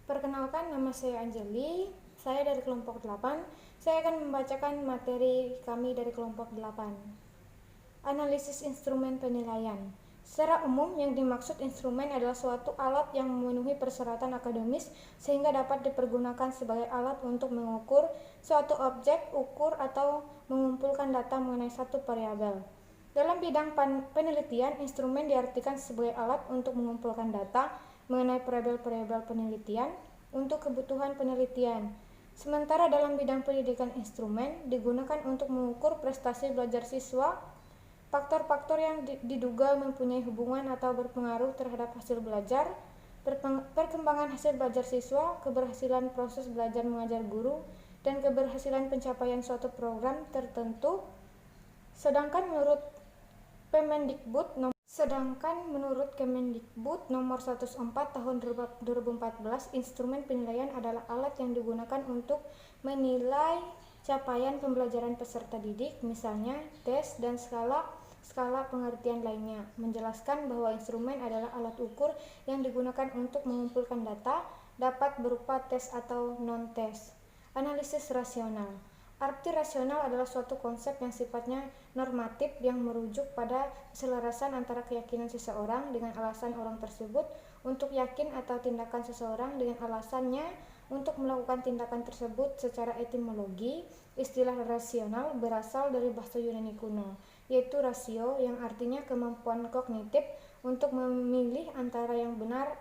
Perkenalkan, nama saya Anjeli. Saya dari kelompok 8. Saya akan membacakan materi kami dari kelompok 8. Analisis instrumen penilaian. Secara umum, yang dimaksud instrumen adalah suatu alat yang memenuhi persyaratan akademis sehingga dapat dipergunakan sebagai alat untuk mengukur suatu objek, ukur, atau mengumpulkan data mengenai satu variabel. Dalam bidang penelitian, instrumen diartikan sebagai alat untuk mengumpulkan data mengenai variabel-variabel penelitian untuk kebutuhan penelitian. Sementara dalam bidang pendidikan, instrumen digunakan untuk mengukur prestasi belajar siswa, faktor-faktor yang diduga mempunyai hubungan atau berpengaruh terhadap hasil belajar, perkembangan hasil belajar siswa, keberhasilan proses belajar mengajar guru, dan keberhasilan pencapaian suatu program tertentu. Sedangkan menurut Kemendikbud nomor 104 tahun 2014, instrumen penilaian adalah alat yang digunakan untuk menilai capaian pembelajaran peserta didik, misalnya tes dan skala pengertian lainnya. Menjelaskan bahwa instrumen adalah alat ukur yang digunakan untuk mengumpulkan data, dapat berupa tes atau non-tes. Analisis rasional. Arti rasional adalah suatu konsep yang sifatnya normatif yang merujuk pada keselarasan antara keyakinan seseorang dengan alasan orang tersebut untuk yakin atau tindakan seseorang dengan alasannya untuk melakukan tindakan tersebut. Secara etimologi, istilah rasional berasal dari bahasa Yunani kuno, yaitu rasio yang artinya kemampuan kognitif untuk memilih antara yang benar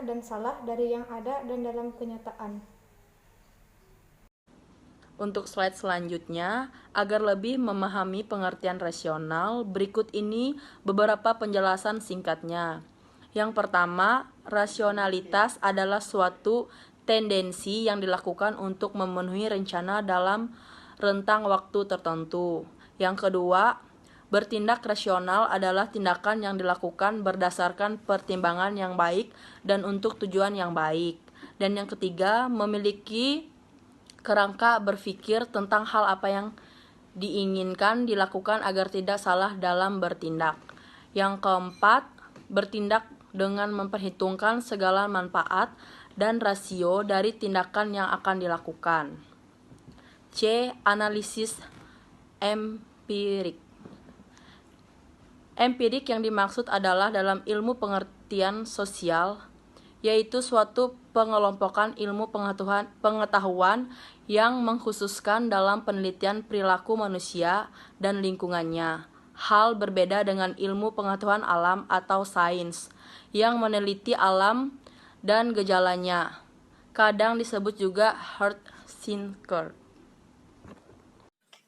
dan salah dari yang ada dan dalam kenyataan. Untuk slide selanjutnya, agar lebih memahami pengertian rasional, berikut ini beberapa penjelasan singkatnya. Yang pertama, rasionalitas adalah suatu tendensi yang dilakukan untuk memenuhi rencana dalam rentang waktu tertentu. Yang kedua, bertindak rasional adalah tindakan yang dilakukan berdasarkan pertimbangan yang baik dan untuk tujuan yang baik. Dan yang ketiga, memiliki kerangka berpikir tentang hal apa yang diinginkan dilakukan agar tidak salah dalam bertindak. Yang keempat, bertindak dengan memperhitungkan segala manfaat dan rasio dari tindakan yang akan dilakukan. C. Analisis empirik. Empirik yang dimaksud adalah dalam ilmu pengertian sosial, yaitu suatu pengelompokan ilmu pengetahuan yang mengkhususkan dalam penelitian perilaku manusia dan lingkungannya. Hal berbeda dengan ilmu pengetahuan alam atau sains yang meneliti alam dan gejalanya. Kadang disebut juga hard thinker.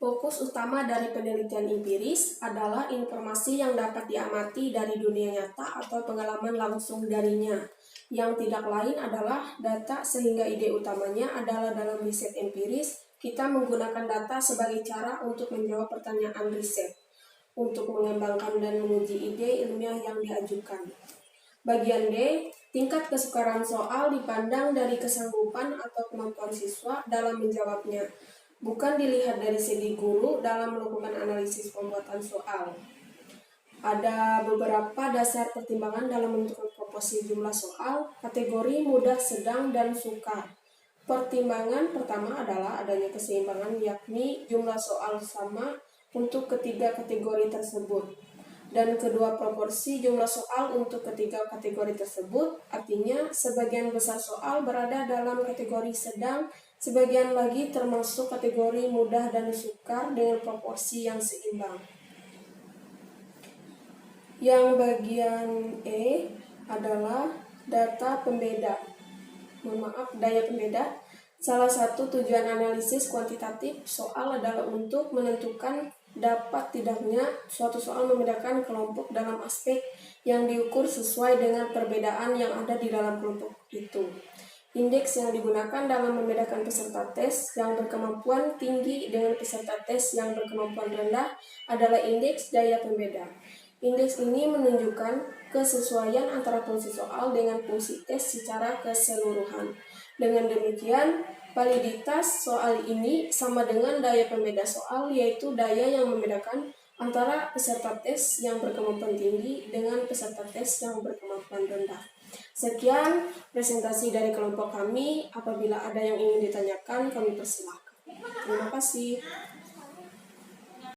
Fokus utama dari penelitian empiris adalah informasi yang dapat diamati dari dunia nyata atau pengalaman langsung darinya. Yang tidak lain adalah data, sehingga ide utamanya adalah dalam riset empiris, kita menggunakan data sebagai cara untuk menjawab pertanyaan riset, untuk mengembangkan dan menguji ide ilmiah yang diajukan. Bagian D, tingkat kesukaran soal dipandang dari kesanggupan atau kemampuan siswa dalam menjawabnya, bukan dilihat dari segi guru dalam melakukan analisis pembuatan soal. Ada beberapa dasar pertimbangan dalam menentukan proporsi jumlah soal, kategori mudah, sedang, dan sukar. Pertimbangan pertama adalah adanya keseimbangan, yakni jumlah soal sama untuk ketiga kategori tersebut. Dan kedua, proporsi jumlah soal untuk ketiga kategori tersebut, artinya sebagian besar soal berada dalam kategori sedang, sebagian lagi termasuk kategori mudah dan sukar dengan proporsi yang seimbang. Yang bagian E adalah daya pembeda. Salah satu tujuan analisis kuantitatif soal adalah untuk menentukan dapat tidaknya suatu soal membedakan kelompok dalam aspek yang diukur sesuai dengan perbedaan yang ada di dalam kelompok itu. Indeks yang digunakan dalam membedakan peserta tes yang berkemampuan tinggi dengan peserta tes yang berkemampuan rendah adalah indeks daya pembeda. Indeks ini menunjukkan kesesuaian antara fungsi soal dengan fungsi tes secara keseluruhan. Dengan demikian, validitas soal ini sama dengan daya pembeda soal, yaitu daya yang membedakan antara peserta tes yang berkemampuan tinggi dengan peserta tes yang berkemampuan rendah. Sekian presentasi dari kelompok kami. Apabila ada yang ingin ditanyakan, kami persilahkan. Terima kasih.